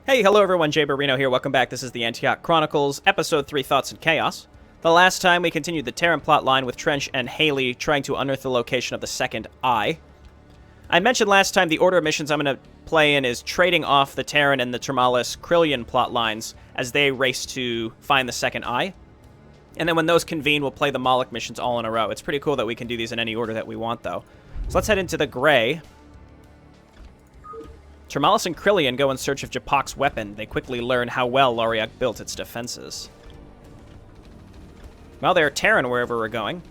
Hey, hello everyone, JayborinoPlays here, welcome back. This is the Antioch Chronicles, Episode 3, Thoughts and Chaos. The last time we continued the Terran plotline with Trench and Haley trying to unearth the location of the second eye. I mentioned last time the order of missions I'm going to play in is trading off the Terran and the Turmalis Krillian plotlines as they race to find the second eye. And then when those convene, we'll play the Moloch missions all in a row. It's pretty cool that we can do these in any order that we want, though. So let's head into the Gray. Turmalis and Krillian go in search of Japok's weapon. They quickly learn how well Loriak built its defenses. Well, they're Terran wherever we're going.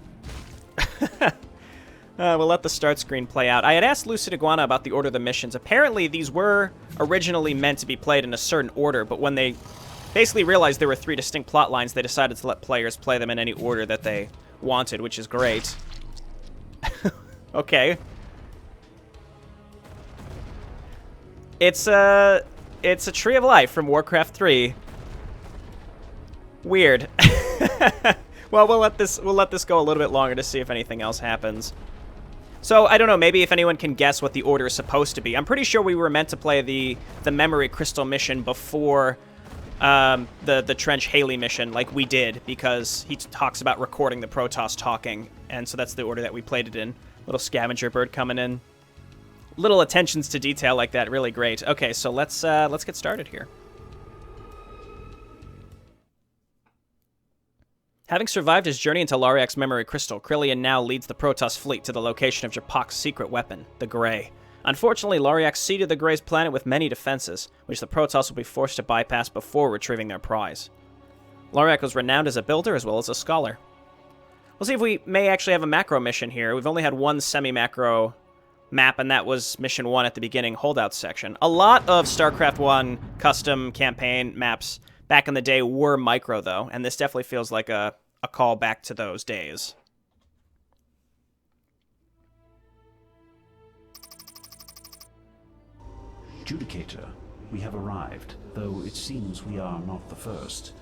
We'll let the start screen play out. I had asked Lucid Iguana about the order of the missions. Apparently, these were originally meant to be played in a certain order, but when they basically realized there were 3 distinct plot lines, they decided to let players play them in any order that they wanted, which is great. Okay. It's a Tree of Life from Warcraft 3. Weird. Well, we'll let this go a little bit longer to see if anything else happens. So, I don't know, maybe if anyone can guess what the order is supposed to be. I'm pretty sure we were meant to play the Memory Crystal mission before the Trench Haley mission, like we did, because he talks about recording the Protoss talking, and so that's the order that we played it in. Little scavenger bird coming in. Little attentions to detail like that, really great. Okay, so let's get started here. Having survived his journey into Loriak's Memory Crystal, Krillian now leads the Protoss fleet to the location of Japok's secret weapon, the Grey. Unfortunately, Loriak seeded the Grey's planet with many defenses, which the Protoss will be forced to bypass before retrieving their prize. Loriak was renowned as a builder as well as a scholar. We'll see if we may actually have a macro mission here. We've only had one semi-macro map, and that was Mission 1 at the beginning, Holdout section. A lot of StarCraft 1 custom campaign maps back in the day were micro, though, and this definitely feels like a call back to those days. Judicator, we have arrived, though it seems we are not the first.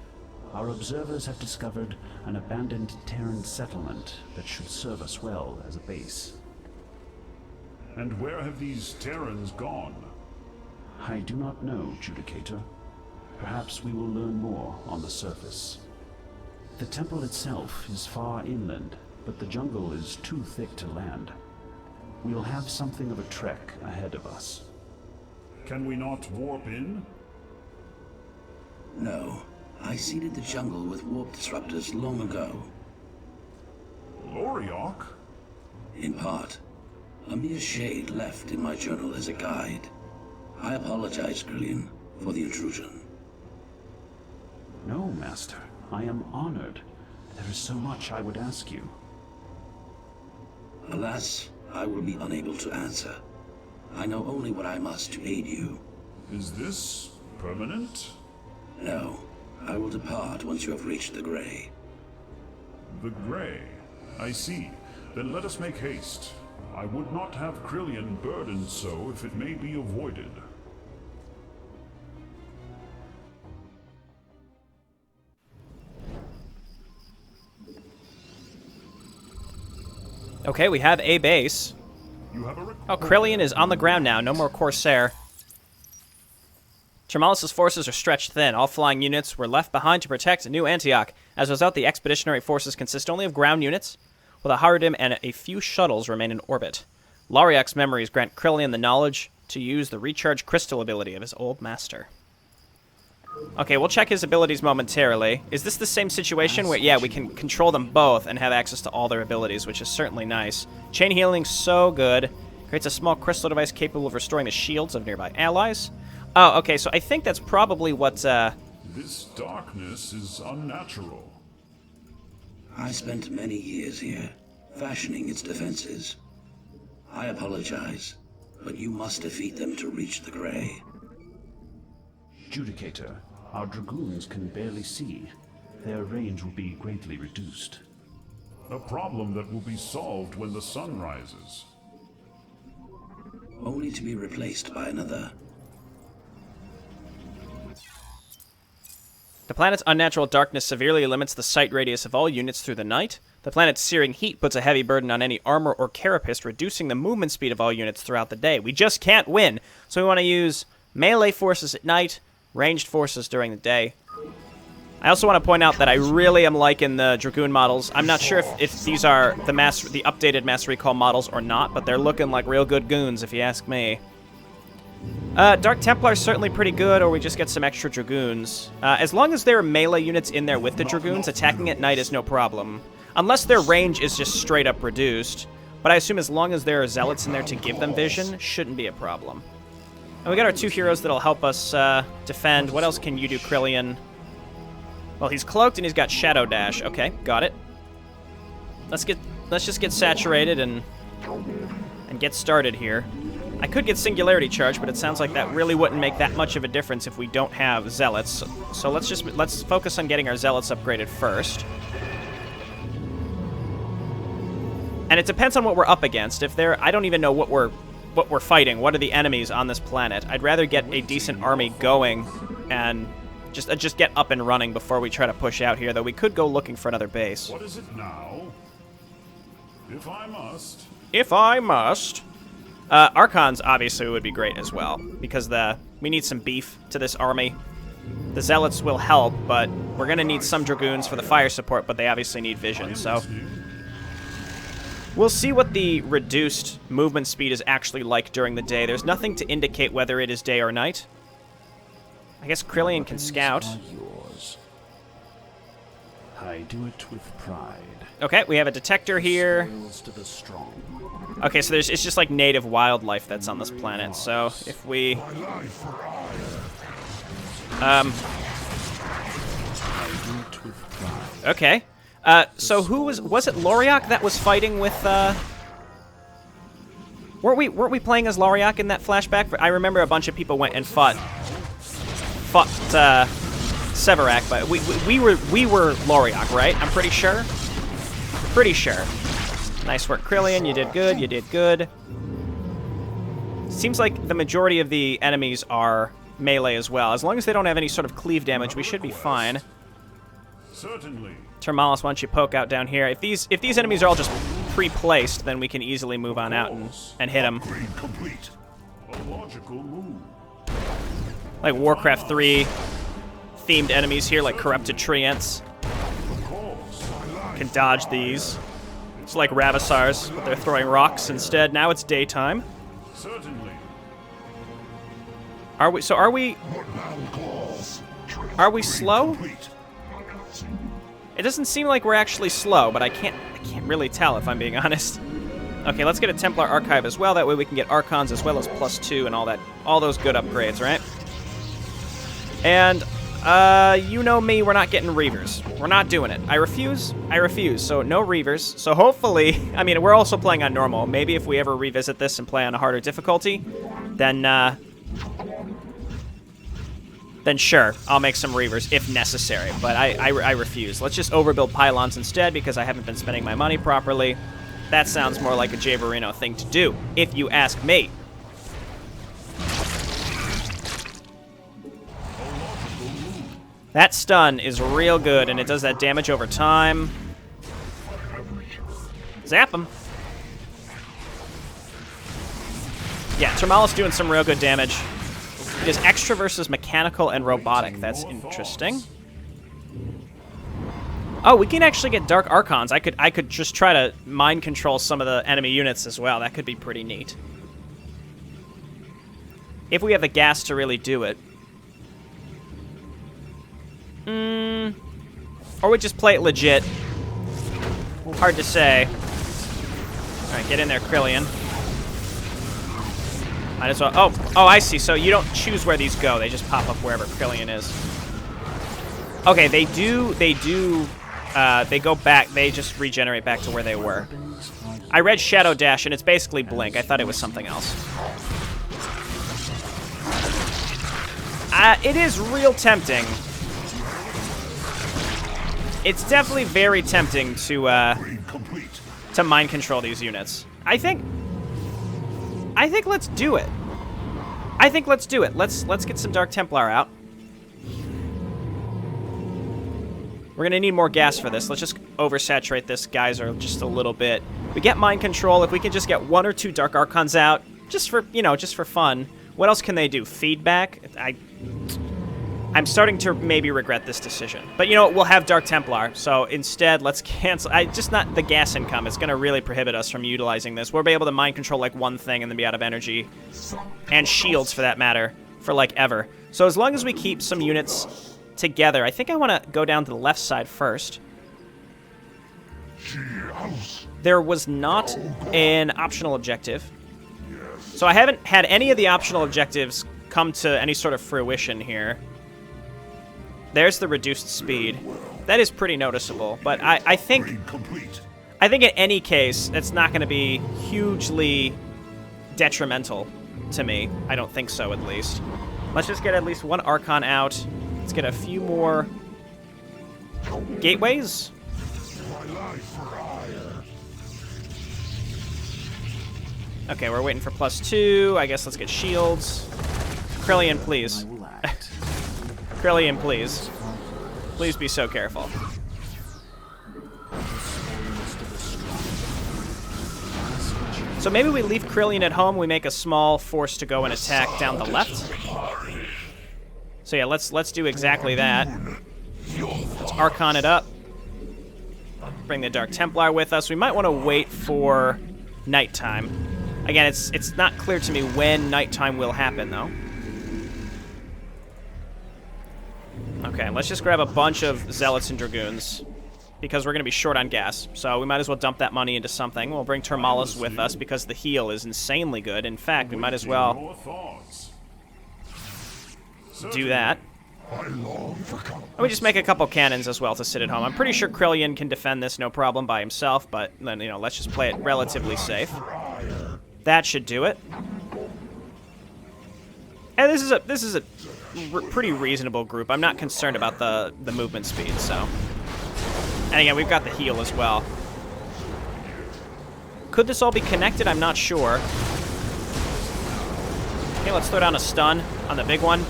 Our observers have discovered an abandoned Terran settlement that should serve us well as a base. And where have these Terrans gone? I do not know, Judicator. Perhaps we will learn more on the surface. The temple itself is far inland, but the jungle is too thick to land. We'll have something of a trek ahead of us. Can we not warp in? No. I seeded the jungle with warp disruptors long ago. Loriak? In part. A mere shade left in my journal as a guide. I apologize, Krillian, for the intrusion. No, Master. I am honored. There is so much I would ask you. Alas, I will be unable to answer. I know only what I must to aid you. Is this permanent? No. I will depart once you have reached the Grey. The Grey. I see. Then let us make haste. I would not have Krillian burdened so if it may be avoided. Okay, we have a base. You have a Oh, Krillian is on the ground now. No more Corsair. Turmalis' forces are stretched thin. All flying units were left behind to protect New Antioch. As a result, the expeditionary forces consist only of ground units, while the Haradim and a few shuttles remain in orbit. Loriak's memories grant Krillian the knowledge to use the recharge crystal ability of his old master. Okay, we'll check his abilities momentarily. Is this the same situation where, yeah, we can control them both and have access to all their abilities, which is certainly nice. Chain healing's so good. Creates a small crystal device capable of restoring the shields of nearby allies. Oh, okay, so I think that's probably what, This darkness is unnatural. I spent many years here, fashioning its defenses. I apologize, but you must defeat them to reach the Grey. Judicator, our dragoons can barely see. Their range will be greatly reduced. A problem that will be solved when the sun rises. Only to be replaced by another. The planet's unnatural darkness severely limits the sight radius of all units through the night. The planet's searing heat puts a heavy burden on any armor or carapace, reducing the movement speed of all units throughout the day. We just can't win, so we want to use melee forces at night, Ranged forces during the day. I also want to point out that I really am liking the Dragoon models. I'm not sure if these are the updated Mass Recall models or not, but they're looking like real good goons, if you ask me. Dark Templar's certainly pretty good, or we just get some extra Dragoons. As long as there are melee units in there with the Dragoons, attacking at night is no problem. Unless their range is just straight up reduced. But I assume as long as there are Zealots in there to give them vision, shouldn't be a problem. And we got our 2 heroes that'll help us defend. What else can you do, Krillian? Well, he's cloaked and he's got Shadow Dash. Okay, got it. Let's just get saturated and get started here. I could get Singularity Charge, but it sounds like that really wouldn't make that much of a difference if we don't have Zealots. So let's focus on getting our Zealots upgraded first. And it depends on what we're up against. If I don't even know what we're fighting. What are the enemies on this planet? I'd rather get a decent army going and just get up and running before we try to push out here, though we could go looking for another base. What is it now? If I must. If I must. Archons obviously would be great as well, because we need some beef to this army. The Zealots will help, but we're going to need some Dragoons for the fire support, but they obviously need vision, so... We'll see what the reduced movement speed is actually like during the day. There's nothing to indicate whether it is day or night. I guess Krillian can scout. Yours. I do it with pride. Okay, we have a detector here. To the strong. Okay, so it's just like native wildlife that's on this planet. So if we... Okay. So who was it Loriak that was fighting with, weren't we playing as Loriak in that flashback? I remember a bunch of people went and fought Severak, but we were Loriak, right? I'm pretty sure. Pretty sure. Nice work, Krillian. You did good. You did good. Seems like the majority of the enemies are melee as well. As long as they don't have any sort of cleave damage, we should be fine. Certainly. Termalis, why don't you poke out down here? If these enemies are all just pre-placed, then we can easily move on out and hit them. Complete. A logical move. Like Warcraft 3 themed enemies here, like corrupted treants. Can dodge these. It's like Ravissars, but they're throwing rocks instead. Now it's daytime. Certainly. Are we slow? It doesn't seem like we're actually slow, but I can't really tell if I'm being honest. Okay, let's get a Templar Archive as well. That way we can get Archons as well as +2 and all those good upgrades, right? And you know me, we're not getting Reavers. We're not doing it. I refuse. So no Reavers. So hopefully, I mean, we're also playing on normal. Maybe if we ever revisit this and play on a harder difficulty, then sure, I'll make some Reavers if necessary, but I refuse. Let's just overbuild pylons instead because I haven't been spending my money properly. That sounds more like a Jayborino thing to do, if you ask me. That stun is real good, and it does that damage over time. Zap him. Yeah, Termalis doing some real good damage. It is extra versus mechanical and robotic. That's interesting. Oh, we can actually get Dark Archons. I could just try to mind control some of the enemy units as well. That could be pretty neat. If we have the gas to really do it. Or we just play it legit. Hard to say. Alright, get in there, Krillian. Might as well. Oh, I see. So you don't choose where these go. They just pop up wherever Krillian is. Okay, they go back. They just regenerate back to where they were. I read Shadow Dash, and it's basically Blink. I thought it was something else. It is real tempting. It's definitely very tempting to mind control these units. I think let's do it. Let's get some Dark Templar out. We're gonna need more gas for this. Let's just oversaturate this geyser just a little bit. We get mind control. If we can just get 1 or 2 Dark Archons out, just for fun. What else can they do? Feedback? I'm starting to maybe regret this decision. But you know what? We'll have Dark Templar. So instead, let's cancel. Just not the gas income. It's going to really prohibit us from utilizing this. We'll be able to mind control like one thing and then be out of energy. And shields, for that matter, for like ever. So as long as we keep some units together, I think I want to go down to the left side first. There was not an optional objective. So I haven't had any of the optional objectives come to any sort of fruition here. There's the reduced speed. That is pretty noticeable, but I think in any case, it's not going to be hugely detrimental to me. I don't think so, at least. Let's just get at least one Archon out. Let's get a few more gateways. Okay, we're waiting for +2. I guess let's get shields. Krillian, please. Krillian, please. Please be so careful. So maybe we leave Krillian at home, we make a small force to go and attack down the left. So yeah, let's do exactly that. Let's Archon it up. Bring the Dark Templar with us. We might want to wait for nighttime. Again, it's not clear to me when nighttime will happen, though. Okay, let's just grab a bunch of Zealots and Dragoons, because we're going to be short on gas. So we might as well dump that money into something. We'll bring Turmalis with us, because the heal is insanely good. In fact, we might as well do that. Let me just make a couple cannons as well to sit at home. I'm pretty sure Krillian can defend this no problem by himself, but then, you know, let's just play it relatively safe. That should do it. And this is a pretty reasonable group. I'm not concerned about the movement speed, so. And again, we've got the heal as well. Could this all be connected? I'm not sure. Okay, let's throw down a stun on the big one.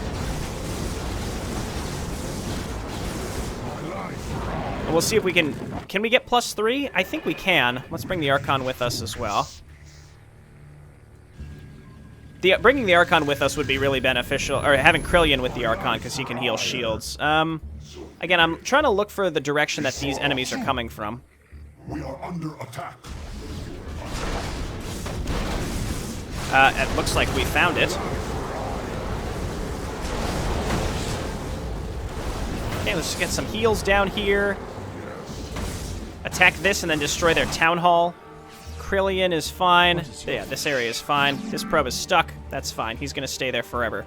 And we'll see if we can we get +3? I think we can. Let's bring the Archon with us as well. Bringing the Archon with us would be really beneficial, or having Krillian with the Archon, because he can heal shields. Again, I'm trying to look for the direction that these enemies are coming from. We are under attack. It looks like we found it. Okay, let's just get some heals down here. Attack this and then destroy their town hall. Krillian is fine. Yeah, this area is fine. This probe is stuck. That's fine. He's going to stay there forever.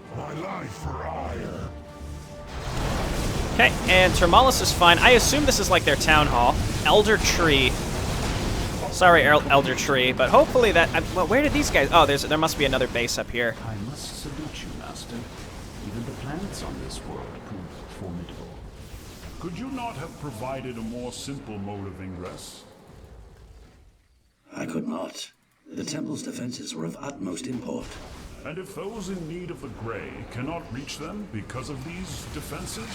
Okay, and Turmalis is fine. I assume this is like their town hall. Elder Tree. Sorry, Elder Tree, but hopefully that... well, where did these guys... Oh, there must be another base up here. I must salute you, Master. Even the planets on this world prove formidable. Could you not have provided a more simple mode of ingress? I could not. The temple's defenses were of utmost import. And if those in need of the Grey cannot reach them because of these defenses?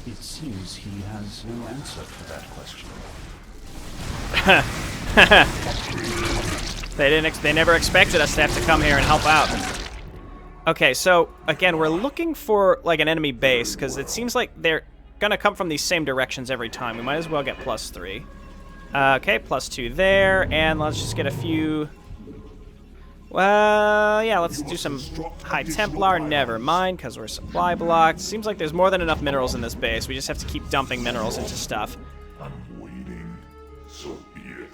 It seems he has no answer for that question. They never expected us to have to come here and help out. Okay, so again, we're looking for like an enemy base, because it seems like they're gonna come from these same directions every time. We might as well get +3. Okay, +2 there, and let's just get a few... Well, yeah, let's do some High Templar. Never mind, because we're supply blocked. Seems like there's more than enough minerals in this base. We just have to keep dumping minerals into stuff.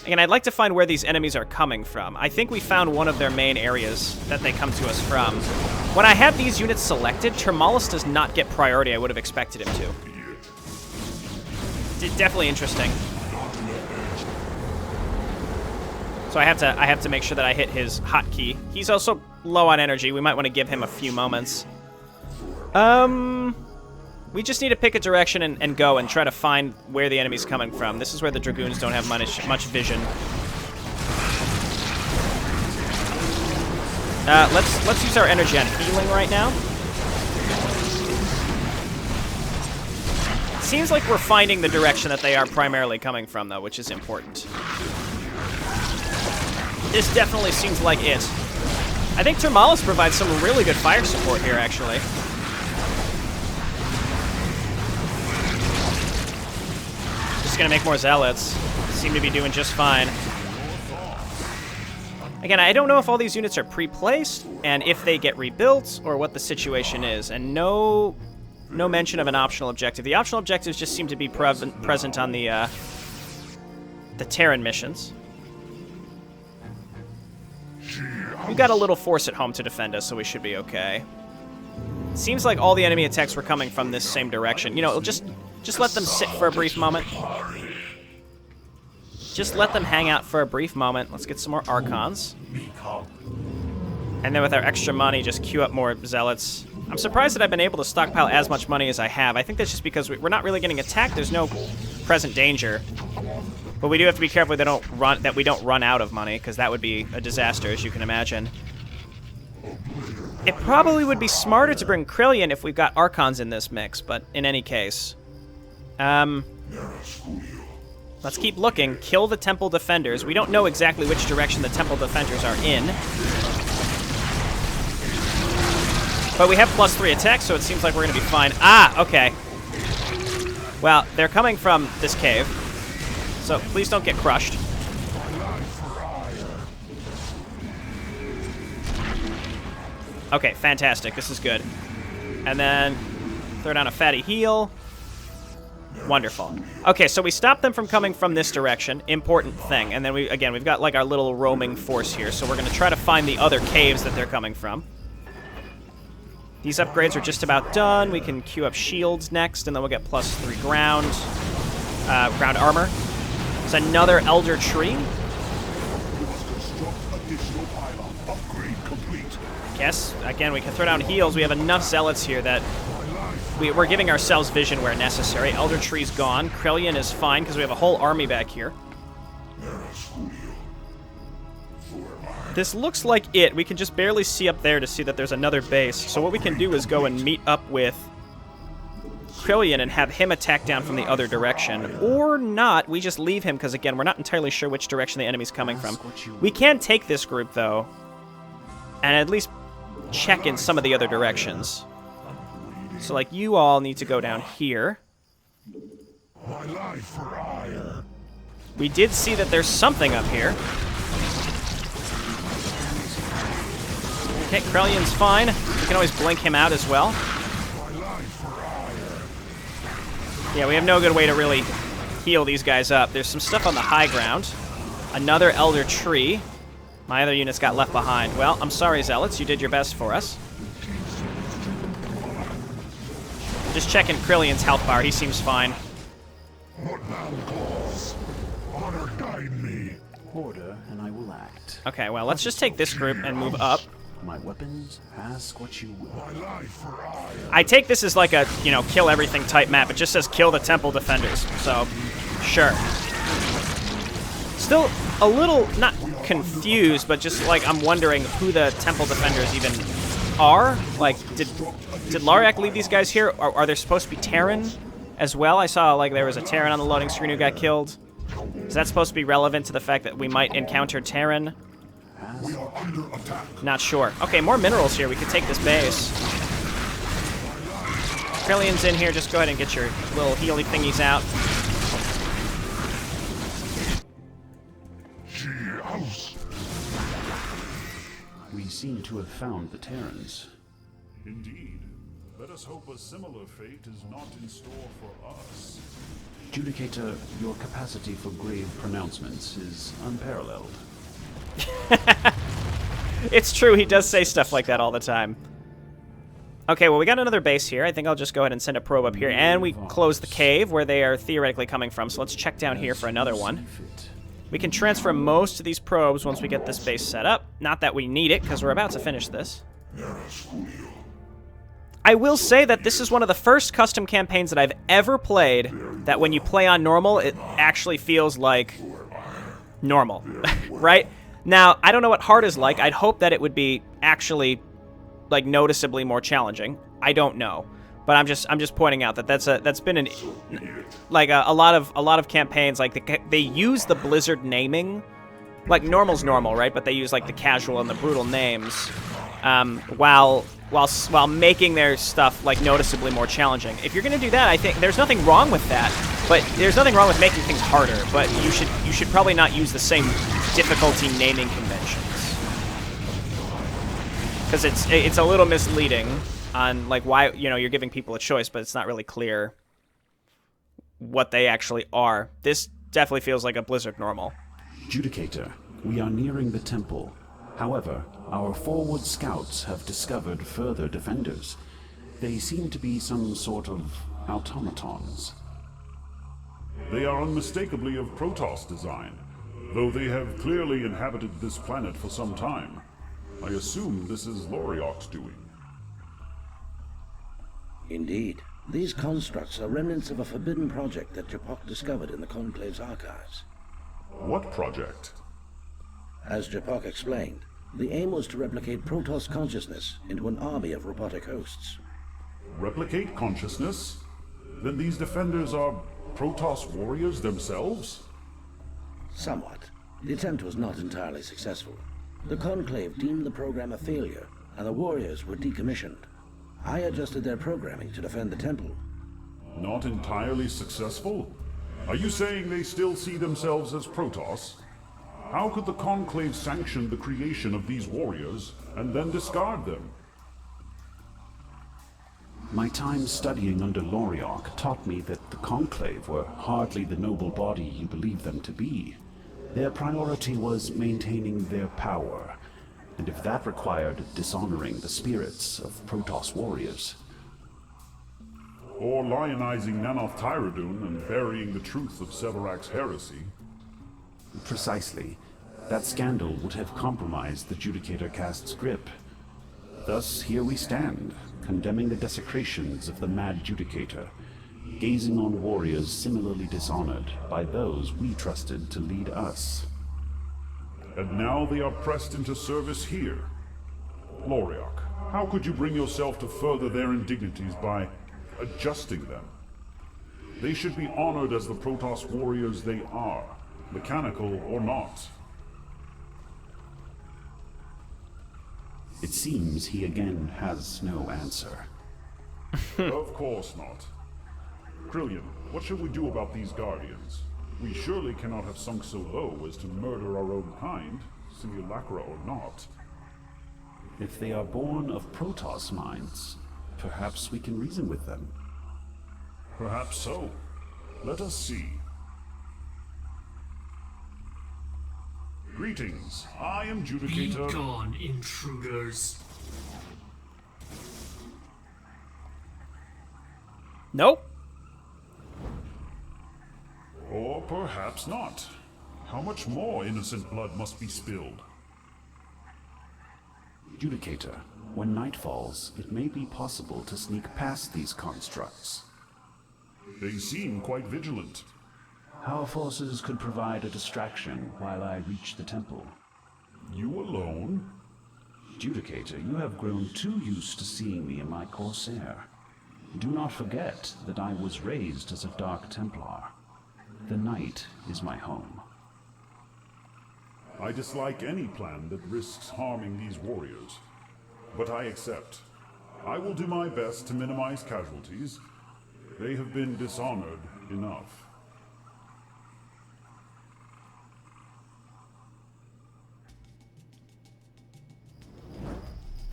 Again, I'd like to find where these enemies are coming from. I think we found one of their main areas that they come to us from. When I have these units selected, Turmalis does not get priority I would have expected him to. Definitely interesting. So I have to make sure that I hit his hotkey. He's also low on energy. We might want to give him a few moments. We just need to pick a direction and go and try to find where the enemy's coming from. This is where the Dragoons don't have much vision. Let's use our energy on healing right now. Seems like we're finding the direction that they are primarily coming from, though, which is important. This definitely seems like it. I think Turmalis provides some really good fire support here, actually. Just gonna make more zealots. Seem to be doing just fine. Again, I don't know if all these units are pre-placed, and if they get rebuilt, or what the situation is. And no mention of an optional objective. The optional objectives just seem to be present on the Terran missions. We've got a little force at home to defend us, so we should be okay. It seems like all the enemy attacks were coming from this same direction. You know, just let them sit for a brief moment. Just let them hang out for a brief moment. Let's get some more Archons. And then with our extra money, just queue up more Zealots. I'm surprised that I've been able to stockpile as much money as I have. I think that's just because we're not really getting attacked. There's no present danger. But we do have to be careful that we don't run out of money, because that would be a disaster, as you can imagine. It probably would be smarter to bring Krillian if we've got Archons in this mix, but in any case. Let's keep looking. Kill the Temple Defenders. We don't know exactly which direction the Temple Defenders are in. But we have +3 attacks, so it seems like we're going to be fine. Ah, okay. Well, they're coming from this cave. So please don't get crushed. Okay, fantastic. This is good. And then throw down a fatty heal. Wonderful. Okay, so we stopped them from coming from this direction. Important thing. And then we've got like our little roaming force here. So we're going to try to find the other caves that they're coming from. These upgrades are just about done. We can queue up shields next, and then we'll get +3 ground armor. It's another Elder Tree. I guess, again, we can throw down heals. We have enough Zealots here that we're giving ourselves vision where necessary. Elder Tree's gone. Krillian is fine because we have a whole army back here. This looks like it. We can just barely see up there to see that there's another base. So what we can do is go and meet up with Krillian and have him attack down from the other direction. Or not. We just leave him because, again, we're not entirely sure which direction the enemy's coming from. We can take this group, though, and at least check in some of the other directions. So, like, you all need to go down here. We did see that there's something up here. Okay, Krillian's fine. We can always blink him out as well. Yeah, we have no good way to really heal these guys up. There's some stuff on the high ground. Another Elder Tree. My other units got left behind. Well, I'm sorry, Zealots. You did your best for us. Just checking Krillian's health bar. He seems fine. Order, and I will act. Okay, well, let's just take this group and move up. My weapons, ask what you will. I take this as like a, you know, kill everything type map. It just says kill the Temple Defenders. So, sure. Still a little, not confused, but just like I'm wondering who the Temple Defenders even are. Like, did Lariak leave these guys here? Are there supposed to be Terran as well? I saw like there was a Terran on the loading screen who got killed. Is that supposed to be relevant to the fact that we might encounter Terran? We are under attack. Not sure. Okay, more minerals here. We could take this base. Krillian's in here. Just go ahead and get your little healy thingies out. We seem to have found the Terrans. Indeed. Let us hope a similar fate is not in store for us. Judicator, your capacity for grave pronouncements is unparalleled. It's true, he does say stuff like that all the time. Okay, well, we got another base here. I think I'll just go ahead and send a probe up here. And we close the cave where they are theoretically coming from, so let's check down here for another one. We can transfer most of these probes once we get this base set up. Not that we need it, because we're about to finish this. I will say that this is one of the first custom campaigns that I've ever played that when you play on normal, it actually feels like normal, right? Now, I don't know what hard is like. I'd hope that it would be actually, like, noticeably more challenging. I don't know, but I'm just pointing out that that's been a lot of campaigns, like they use the Blizzard naming like, normal's normal, right? But they use, like, the casual and the brutal names, while making their stuff, like, noticeably more challenging. If you're gonna do that, I think there's nothing wrong with that, but there's nothing wrong with making things harder, but you should probably not use the same difficulty naming conventions. Because it's a little misleading on, like, why, you know, you're giving people a choice, but it's not really clear what they actually are. This definitely feels like a Blizzard normal. Judicator, we are nearing the temple. However, our forward scouts have discovered further defenders. They seem to be some sort of automatons. They are unmistakably of Protoss design, though they have clearly inhabited this planet for some time. I assume this is Loriok's doing. Indeed. These constructs are remnants of a forbidden project that Japok discovered in the Conclave's archives. What project? As Japok explained, the aim was to replicate Protoss consciousness into an army of robotic hosts. Replicate consciousness? Then these defenders are Protoss warriors themselves? Somewhat. The attempt was not entirely successful. The Conclave deemed the program a failure, and the warriors were decommissioned. I adjusted their programming to defend the temple. Not entirely successful? Are you saying they still see themselves as Protoss? How could the Conclave sanction the creation of these warriors and then discard them? My time studying under Loriok taught me that the Conclave were hardly the noble body you believe them to be. Their priority was maintaining their power, and if that required dishonoring the spirits of Protoss warriors. Or lionizing Nanoth Tyradun and burying the truth of Severak's heresy. Precisely. That scandal would have compromised the Judicator cast's grip. Thus, here we stand, condemning the desecrations of the mad Judicator, gazing on warriors similarly dishonored by those we trusted to lead us. And now they are pressed into service here. Loriok, how could you bring yourself to further their indignities by adjusting them? They should be honored as the Protoss warriors they are, mechanical or not. It seems he again has no answer. Of course not. Krillian, what should we do about these Guardians? We surely cannot have sunk so low as to murder our own kind, simulacra or not. If they are born of Protoss minds, perhaps we can reason with them. Perhaps so. Let us see. Greetings, I am Judicator. Be gone, intruders. Nope. Or perhaps not. How much more innocent blood must be spilled? Judicator, when night falls, it may be possible to sneak past these constructs. They seem quite vigilant. Our forces could provide a distraction while I reach the temple. You alone? Judicator, you have grown too used to seeing me in my Corsair. Do not forget that I was raised as a Dark Templar. The night is my home. I dislike any plan that risks harming these warriors. But I accept. I will do my best to minimize casualties. They have been dishonored enough.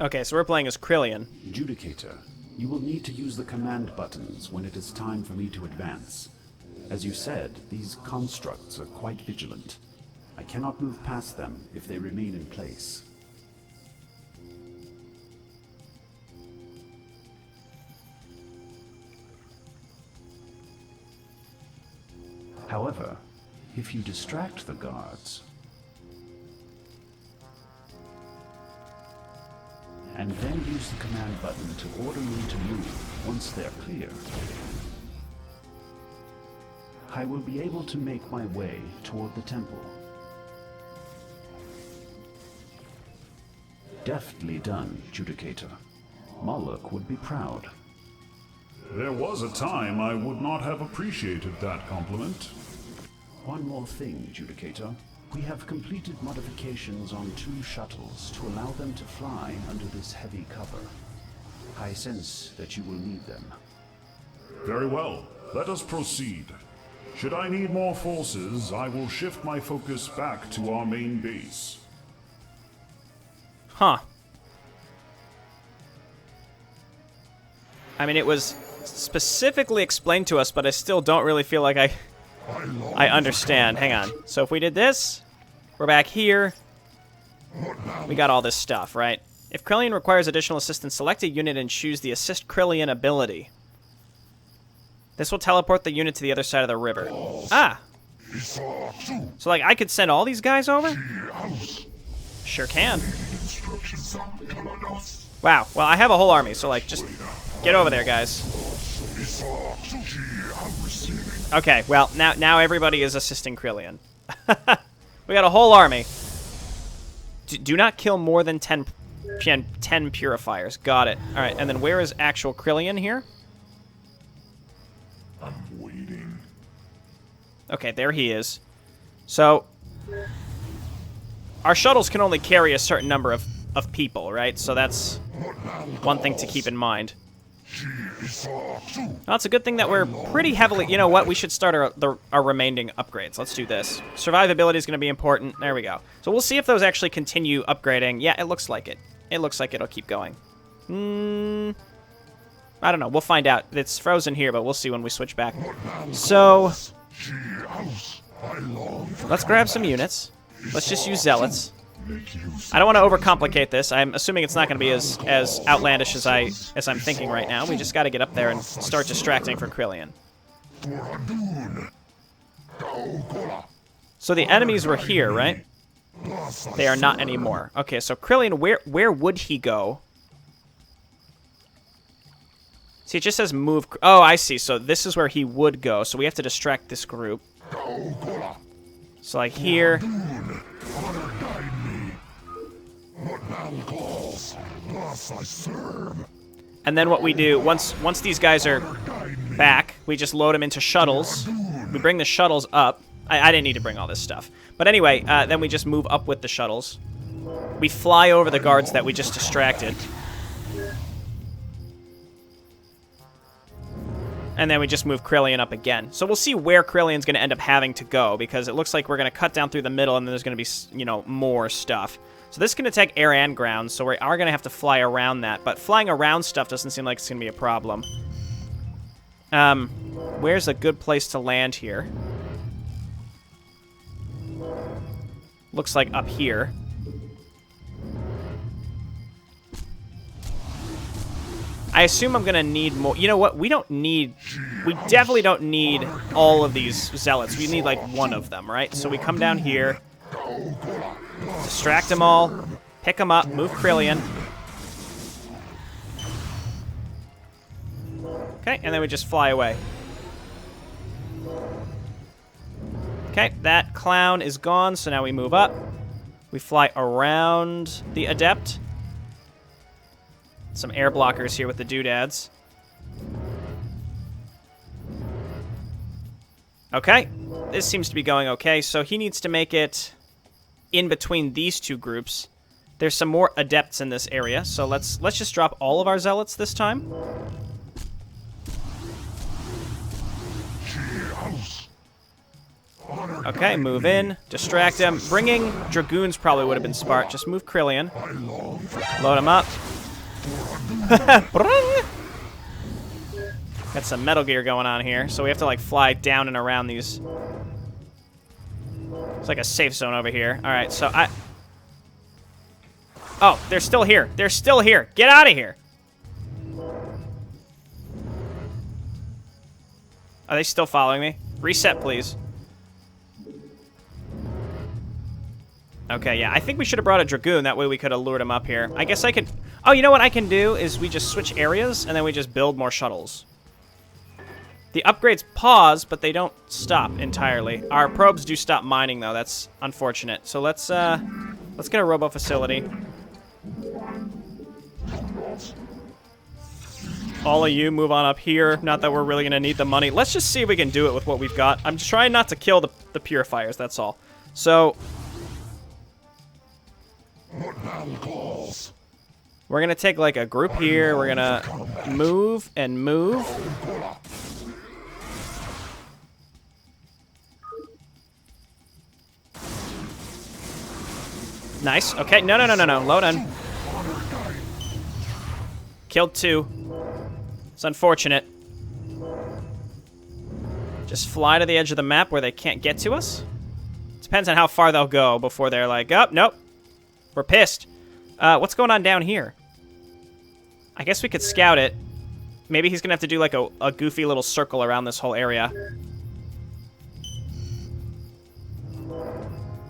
Okay, so we're playing as Krillian. Judicator, you will need to use the command buttons when it is time for me to advance. As you said, these constructs are quite vigilant. I cannot move past them if they remain in place. However, if you distract the guards, and then use the command button to order me to move once they're clear, I will be able to make my way toward the temple. Deftly done, Judicator. Moloch would be proud. There was a time I would not have appreciated that compliment. One more thing, Judicator. We have completed modifications on 2 shuttles to allow them to fly under this heavy cover. I sense that you will need them. Very well. Let us proceed. Should I need more forces, I will shift my focus back to our main base. Huh. I mean, it was specifically explained to us, but I still don't really feel like I understand. Hang on. So if we did this, we're back here. We got all this stuff, right? If Krillian requires additional assistance, select a unit and choose the Assist Krillian ability. This will teleport the unit to the other side of the river. Ah! So, like, I could send all these guys over? Sure can. Wow. Well, I have a whole army, so, like, just get over there, guys. Okay, well, now everybody is assisting Krillian. We got a whole army. Do not kill more than 10 purifiers. Got it. All right, and then where is actual Krillian here? I'm waiting. Okay, there he is. So, our shuttles can only carry a certain number of people, right? So that's one thing to keep in mind. Well, it's a good thing that we're pretty heavily... You know what? We should start our remaining upgrades. Let's do this. Survivability is going to be important. There we go. So we'll see if those actually continue upgrading. Yeah, it looks like it. It looks like it'll keep going. I don't know. We'll find out. It's frozen here, but we'll see when we switch back. So, let's grab some units. Let's just use zealots. I don't want to overcomplicate this. I'm assuming it's not going to be as outlandish as I'm thinking right now. We just got to get up there and start distracting for Krillian. So the enemies were here, right? They are not anymore. Okay, so Krillian, where would he go? See, it just says move. Oh, I see. So this is where he would go. So we have to distract this group. So like here. And then what we do, once these guys are back, we just load them into shuttles. We bring the shuttles up. I didn't need to bring all this stuff. But anyway, then we just move up with the shuttles. We fly over the guards that we just distracted. And then we just move Krillian up again. So we'll see where Krillian's going to end up having to go, because it looks like we're going to cut down through the middle, and then there's going to be, you know, more stuff. So this can attack air and ground, so we are going to have to fly around that. But flying around stuff doesn't seem like it's going to be a problem. Where's a good place to land here? Looks like up here. I assume I'm going to need more. You know what? We definitely don't need all of these zealots. We need like one of them, right? So we come down here, distract them all, pick them up, move Krillian. Okay, and then we just fly away. Okay, that clown is gone, so now we move up. We fly around the adept. Some air blockers here with the doodads. Okay, this seems to be going okay. So he needs to make it in between these two groups. There's some more adepts in this area, so let's just drop all of our zealots this time. Okay, move in, distract him. Bringing dragoons probably would have been smart. Just move Krillian. Load him up. Got some Metal Gear going on here, so we have to like fly down and around these. It's like a safe zone over here. All right, so oh, they're still here. They're still here. Get out of here. Are they still following me? Reset, please. Okay, yeah, I think we should have brought a Dragoon. That way we could have lured him up here. I guess I could... Oh, you know what I can do is we just switch areas, and then we just build more shuttles. The upgrades pause, but they don't stop entirely. Our probes do stop mining, though. That's unfortunate. So let's get a robo facility. All of you move on up here. Not that we're really going to need the money. Let's just see if we can do it with what we've got. I'm just trying not to kill the purifiers, that's all. So... We're gonna take like a group here. We're gonna move and move. Nice. Okay. No. Load on. Killed 2. It's unfortunate. Just fly to the edge of the map where they can't get to us. Depends on how far they'll go before they're like, oh, nope. We're pissed. What's going on down here? I guess we could scout it. Maybe he's going to have to do like a goofy little circle around this whole area.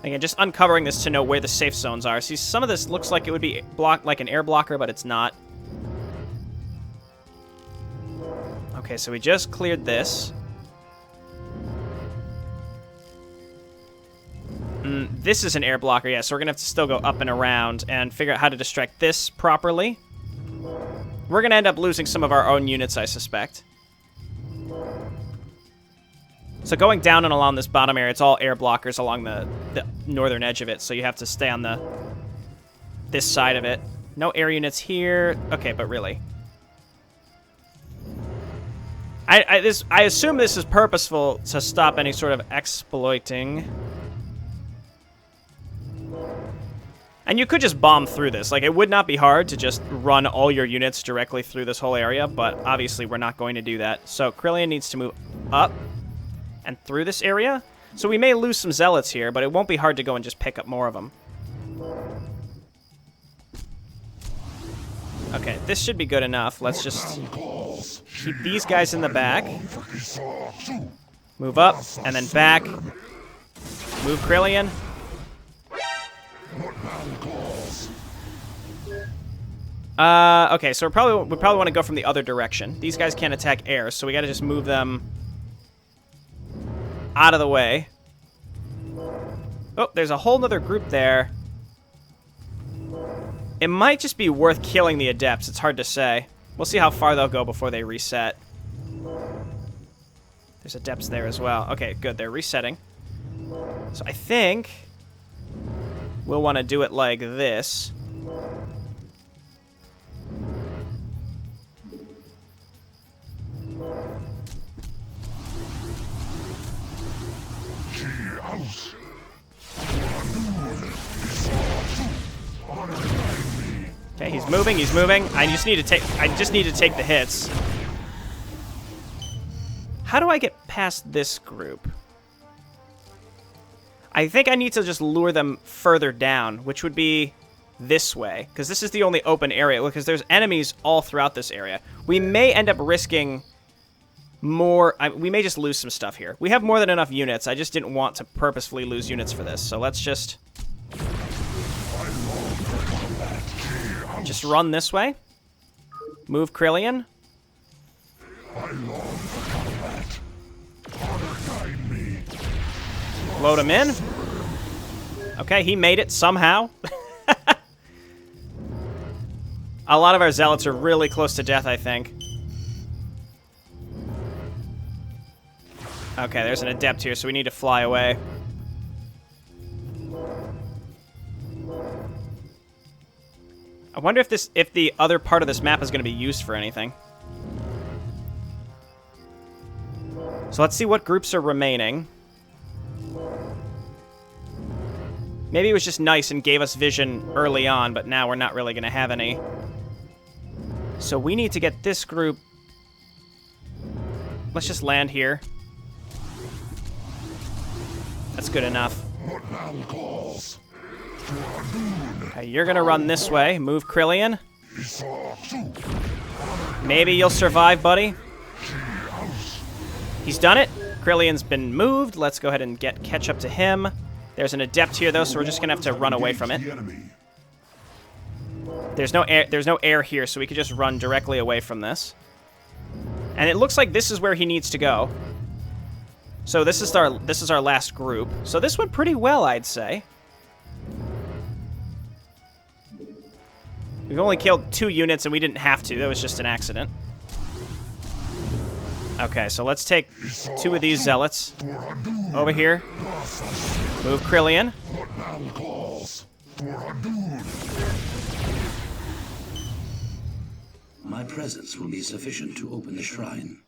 Again, just uncovering this to know where the safe zones are. See, some of this looks like it would be blocked like an air blocker, but it's not. Okay, so we just cleared this. This is an air blocker, yeah, so we're going to have to still go up and around and figure out how to distract this properly. We're going to end up losing some of our own units, I suspect. So going down and along this bottom area, it's all air blockers along the northern edge of it, so you have to stay on this side of it. No air units here. Okay, but really. I assume this is purposeful to stop any sort of exploiting. And you could just bomb through this. Like, it would not be hard to just run all your units directly through this whole area, but obviously we're not going to do that. So Krillian needs to move up and through this area. So we may lose some zealots here, but it won't be hard to go and just pick up more of them. Okay, this should be good enough. Let's just keep these guys in the back. Move up, and then back. Move Krillian. Okay, so we probably want to go from the other direction. These guys can't attack air, so we got to just move them out of the way. Oh, there's a whole nother group there. It might just be worth killing the adepts. It's hard to say. We'll see how far they'll go before they reset. There's adepts there as well. Okay, good. They're resetting. So I think we'll want to do it like this. Okay, he's moving, he's moving. I just need to take the hits. How do I get past this group? I think I need to just lure them further down, which would be this way, because this is the only open area, because there's enemies all throughout this area. We may end up risking more. We may just lose some stuff here. We have more than enough units. I just didn't want to purposefully lose units for this, so let's just run this way. Move Krillian. Load him in. Okay, he made it somehow. A lot of our zealots are really close to death, I think. Okay, there's an adept here, so we need to fly away. I wonder if the other part of this map is going to be used for anything. So let's see what groups are remaining. Maybe it was just nice and gave us vision early on, but now we're not really going to have any. So we need to get this group. Let's just land here. That's good enough. Okay, you're gonna run this way. Move Krillian. Maybe you'll survive, buddy. He's done it. Krillian's been moved. Let's go ahead and catch up to him. There's an adept here, though, so we're just gonna have to run away from it. There's no air here, so we could just run directly away from this. And it looks like this is where he needs to go. So this is our last group. So this went pretty well, I'd say. We've only killed 2 units, and we didn't have to. That was just an accident. Okay, so let's take 2 of these zealots over here. Move Krillian. My presence will be sufficient to open the shrine.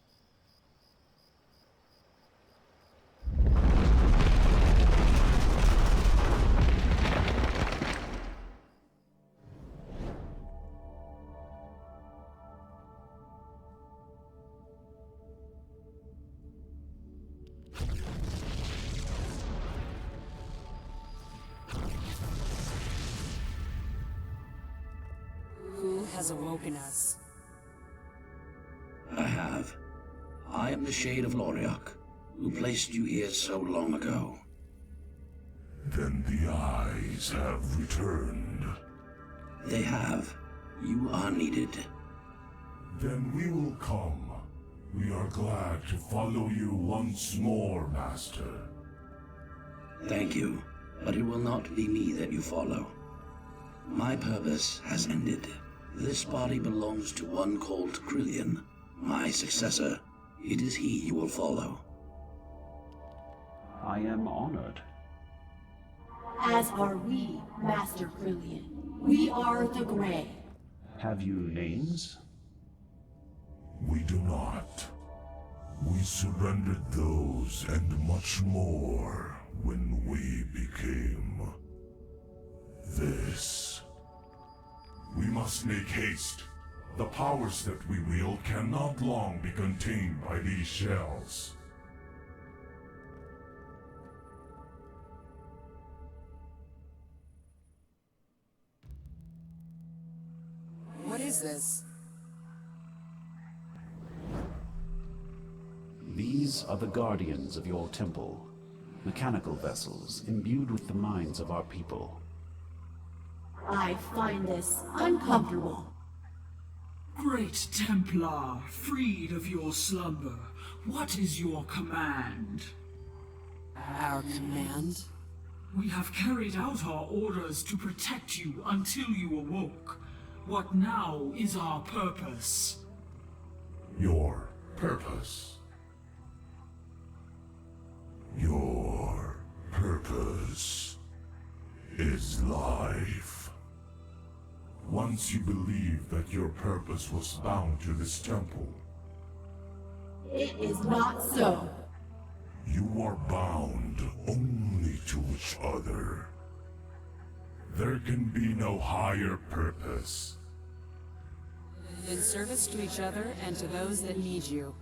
Who has awoken us? I have. I am the Shade of Loriok, who placed you here so long ago. Then the eyes have returned. They have. You are needed. Then we will come. We are glad to follow you once more, Master. Thank you, but it will not be me that you follow. My purpose has ended. This body belongs to one called Krillian, my successor. It is he you will follow. I am honored. As are we, Master Krillian. We are the Grey. Have you names? We do not. We surrendered those and much more when we became this. We must make haste. The powers that we wield cannot long be contained by these shells. What is this? These are the guardians of your temple, mechanical vessels imbued with the minds of our people. I find this uncomfortable. Great Templar, freed of your slumber, what is your command? Our command? We have carried out our orders to protect you until you awoke. What now is our purpose? Your purpose. Your purpose is life. Once you believed that your purpose was bound to this temple, It is not so. you are bound only to each other. There can be no higher purpose. In service to each other and to those that need you.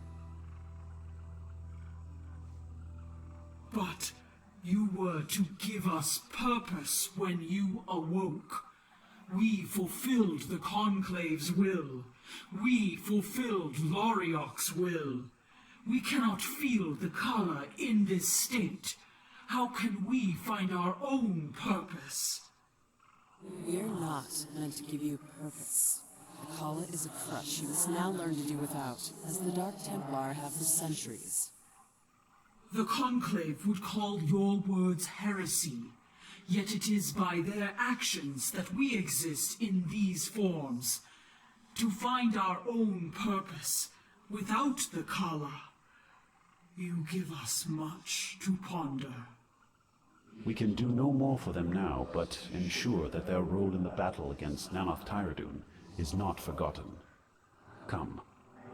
But you were to give us purpose when you awoke. We fulfilled the Conclave's will. We fulfilled Loriok's will. We cannot feel the color in this state. How can we find our own purpose? We're not meant to give you purpose. The Khala is a crutch you must now learn to do without, as the Dark Templar have for centuries. The Conclave would call your words heresy, yet it is by their actions that we exist in these forms. To find our own purpose, without the Khala, you give us much to ponder. We can do no more for them now, but ensure that their role in the battle against Nanoth Tyradun is not forgotten. Come,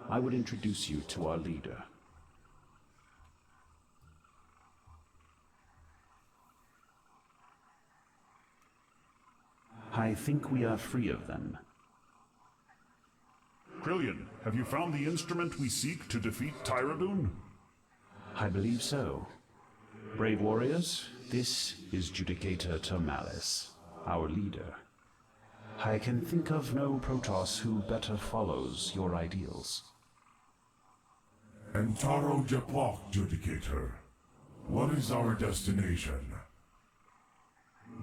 I would introduce you to our leader. I think we are free of them. Krillian, have you found the instrument we seek to defeat Tyradun? I believe so. Brave warriors, this is Judicator Turmalis, our leader. I can think of no Protoss who better follows your ideals. Antaro Depok, Judicator. What is our destination?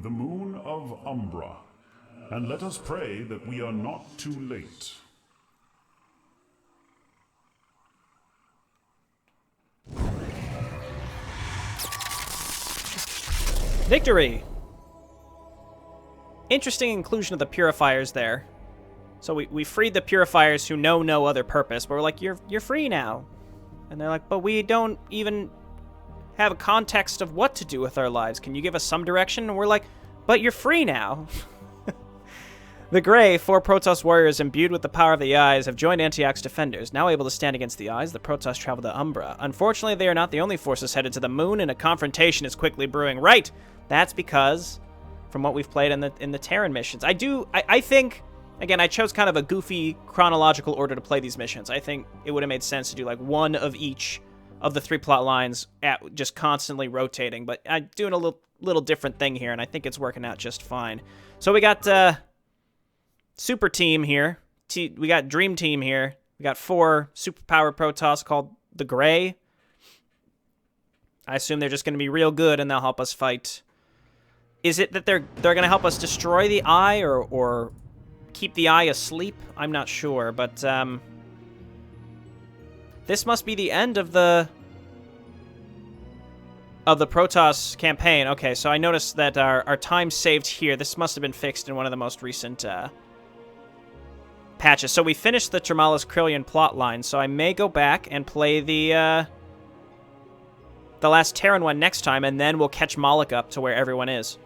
The moon of Umbra. And let us pray that we are not too late. Victory! Interesting inclusion of the Purifiers there. So we freed the Purifiers who know no other purpose, but we're like, you're free now. And they're like, but we don't even have a context of what to do with our lives. Can you give us some direction? And we're like, But you're free now. The Grey, 4 Protoss warriors imbued with the power of the Eyes, have joined Antioch's defenders. Now able to stand against the Eyes, the Protoss travel to Umbra. Unfortunately, they are not the only forces headed to the moon, and a confrontation is quickly brewing. Right! That's because, from what we've played in the Terran missions. I think, again, I chose kind of a goofy chronological order to play these missions. I think it would have made sense to do like one of each of the 3 plot lines at just constantly rotating, but I'm doing a little different thing here, and I think it's working out just fine. So we got Super Team here. We got Dream Team here. We got 4 superpower Protoss called the Grey. I assume they're just going to be real good, and they'll help us fight. Is it that they're going to help us destroy the Eye or keep the Eye asleep? I'm not sure, but this must be the end of the Protoss campaign. Okay, so I noticed that our time saved here. This must have been fixed in one of the most recent patches. So we finished the Turmalis Krillian plot line, so I may go back and play the last Terran one next time, and then we'll catch Moloch up to where everyone is.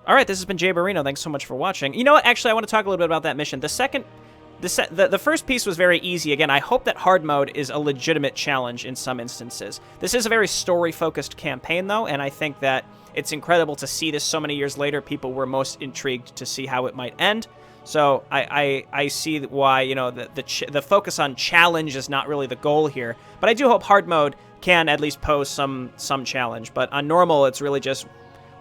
All right, this has been JayborinoPlays. Thanks so much for watching. You know what? Actually, I want to talk a little bit about that mission. The first piece was very easy. Again, I hope that hard mode is a legitimate challenge in some instances. This is a very story-focused campaign, though, and I think that it's incredible to see this so many years later. People were most intrigued to see how it might end. So I see why, you know, the focus on challenge is not really the goal here. But I do hope hard mode can at least pose some challenge. But on normal, it's really just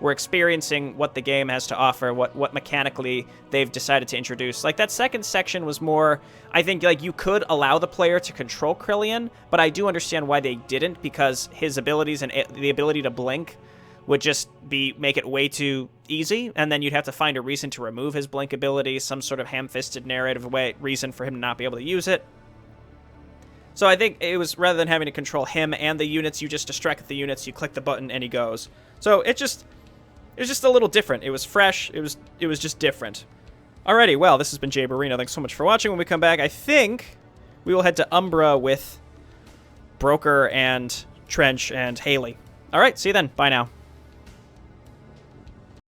we're experiencing what the game has to offer, what mechanically they've decided to introduce. Like, that second section was more, I think, like, you could allow the player to control Krillian, but I do understand why they didn't, because his abilities and the ability to blink would just make it way too easy, and then you'd have to find a reason to remove his blink ability, some sort of ham-fisted narrative reason for him to not be able to use it. So I think it was, rather than having to control him and the units, you just distract the units, you click the button, and he goes. So it was just a little different. It was fresh. It was just different. Alrighty, well, this has been JayborinoPlays. Thanks so much for watching. When we come back, I think we will head to Umbra with Broker and Trench and Haley. Alright, see you then. Bye now.